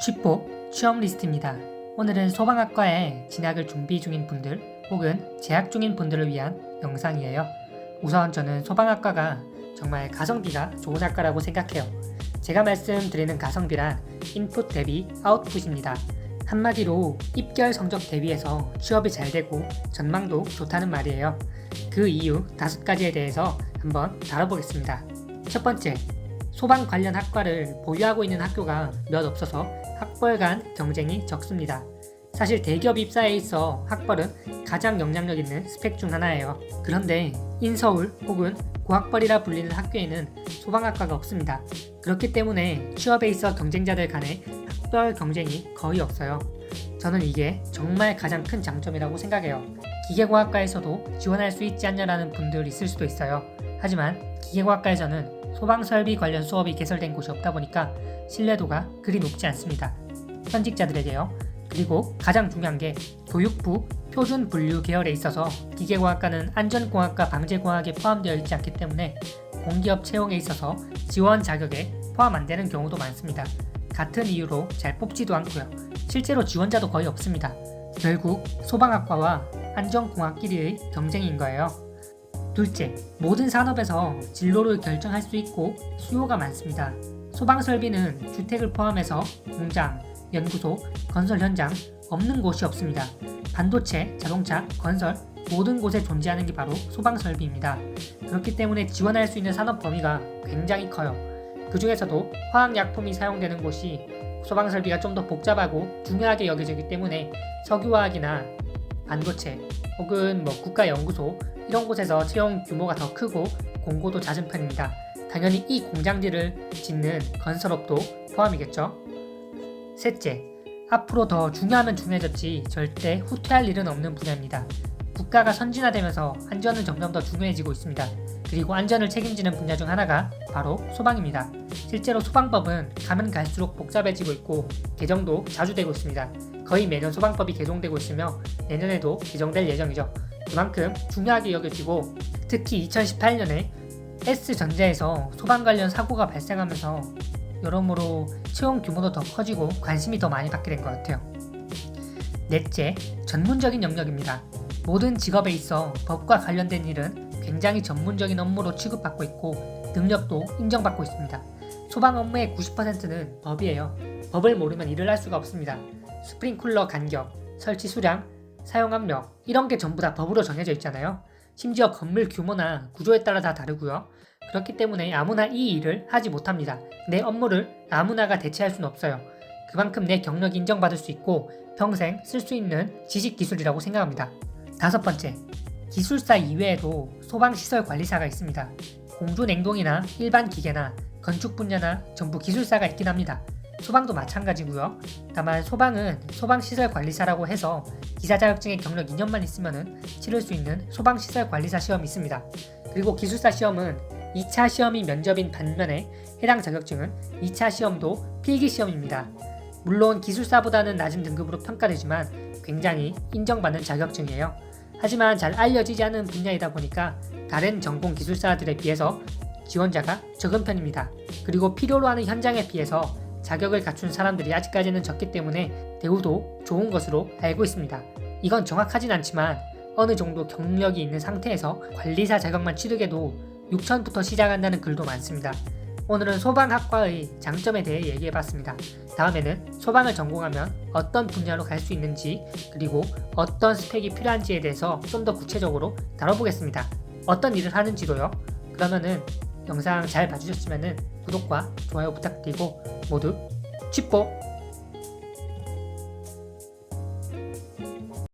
취뽀 취업 리스트입니다. 오늘은 소방학과에 진학을 준비 중인 분들 혹은 재학 중인 분들을 위한 영상이에요. 우선 저는 소방학과가 정말 가성비가 좋은 학과라고 생각해요. 제가 말씀드리는 가성비란 인풋 대비 아웃풋입니다. 한마디로 입결 성적 대비해서 취업이 잘 되고 전망도 좋다는 말이에요. 그 이유 5가지에 대해서 한번 다뤄보겠습니다. 첫 번째, 소방 관련 학과를 보유하고 있는 학교가 몇 없어서 학벌 간 경쟁이 적습니다. 사실 대기업 입사에 있어 학벌은 가장 영향력 있는 스펙 중 하나예요. 그런데 인서울 혹은 고학벌이라 불리는 학교에는 소방학과가 없습니다. 그렇기 때문에 취업에 있어 경쟁자들 간의 학벌 경쟁이 거의 없어요. 저는 이게 정말 가장 큰 장점이라고 생각해요. 기계공학과에서도 지원할 수 있지 않냐라는 분들 있을 수도 있어요. 하지만 기계공학과에서는 소방설비 관련 수업이 개설된 곳이 없다 보니까 신뢰도가 그리 높지 않습니다. 현직자들에게요. 그리고 가장 중요한 게 교육부 표준 분류 계열에 있어서 기계공학과는 안전공학과 방재공학에 포함되어 있지 않기 때문에 공기업 채용에 있어서 지원 자격에 포함 안 되는 경우도 많습니다. 같은 이유로 잘 뽑지도 않고요. 실제로 지원자도 거의 없습니다. 결국 소방학과와 안전공학끼리의 경쟁인 거예요. 둘째, 모든 산업에서 진로를 결정할 수 있고 수요가 많습니다. 소방설비는 주택을 포함해서 공장, 연구소, 건설 현장 없는 곳이 없습니다. 반도체, 자동차, 건설 모든 곳에 존재하는 게 바로 소방설비입니다. 그렇기 때문에 지원할 수 있는 산업 범위가 굉장히 커요. 그 중에서도 화학약품이 사용되는 곳이 소방설비가 좀 더 복잡하고 중요하게 여겨지기 때문에 석유화학이나 반도체 혹은 국가연구소 이런 곳에서 채용 규모가 더 크고 공고도 잦은 편입니다. 당연히 이 공장들을 짓는 건설업도 포함이겠죠. 셋째, 앞으로 더 중요하면 중요해졌지 절대 후퇴할 일은 없는 분야입니다. 국가가 선진화되면서 안전은 점점 더 중요해지고 있습니다. 그리고 안전을 책임지는 분야 중 하나가 바로 소방입니다. 실제로 소방법은 가면 갈수록 복잡해지고 있고 개정도 자주 되고 있습니다. 거의 매년 소방법이 개정되고 있으며 내년에도 개정될 예정이죠. 그만큼 중요하게 여겨지고 특히 2018년에 S전자에서 소방 관련 사고가 발생하면서 여러모로 채용 규모도 더 커지고 관심이 더 많이 받게 된 것 같아요. 넷째, 전문적인 영역입니다. 모든 직업에 있어 법과 관련된 일은 굉장히 전문적인 업무로 취급받고 있고 능력도 인정받고 있습니다. 소방 업무의 90%는 법이에요. 법을 모르면 일을 할 수가 없습니다. 스프링클러 간격, 설치 수량, 사용 압력 이런 게 전부 다 법으로 정해져 있잖아요. 심지어 건물 규모나 구조에 따라 다 다르고요. 그렇기 때문에 아무나 이 일을 하지 못합니다. 내 업무를 아무나가 대체할 수는 없어요. 그만큼 내 경력이 인정받을 수 있고 평생 쓸 수 있는 지식 기술이라고 생각합니다. 다섯 번째, 기술사 이외에도 소방시설 관리사가 있습니다. 공조냉동이나 일반 기계나 건축 분야나 전부 기술사가 있긴 합니다. 소방도 마찬가지고요. 다만 소방은 소방시설 관리사라고 해서 기사 자격증의 경력 2년만 있으면 치를 수 있는 소방시설 관리사 시험이 있습니다. 그리고 기술사 시험은 2차 시험이 면접인 반면에 해당 자격증은 2차 시험도 필기시험입니다. 물론 기술사보다는 낮은 등급으로 평가되지만 굉장히 인정받는 자격증이에요. 하지만 잘 알려지지 않은 분야이다 보니까 다른 전공 기술사들에 비해서 지원자가 적은 편입니다. 그리고 필요로 하는 현장에 비해서 자격을 갖춘 사람들이 아직까지는 적기 때문에 대우도 좋은 것으로 알고 있습니다. 이건 정확하진 않지만 어느 정도 경력이 있는 상태에서 관리사 자격만 치르게도 6천부터 시작한다는 글도 많습니다. 오늘은 소방학과의 장점에 대해 얘기해봤습니다. 다음에는 소방을 전공하면 어떤 분야로 갈 수 있는지 그리고 어떤 스펙이 필요한지에 대해서 좀 더 구체적으로 다뤄보겠습니다. 어떤 일을 하는지도요. 그러면은 영상 잘 봐주셨으면 구독과 좋아요 부탁드리고 모두 취뽀!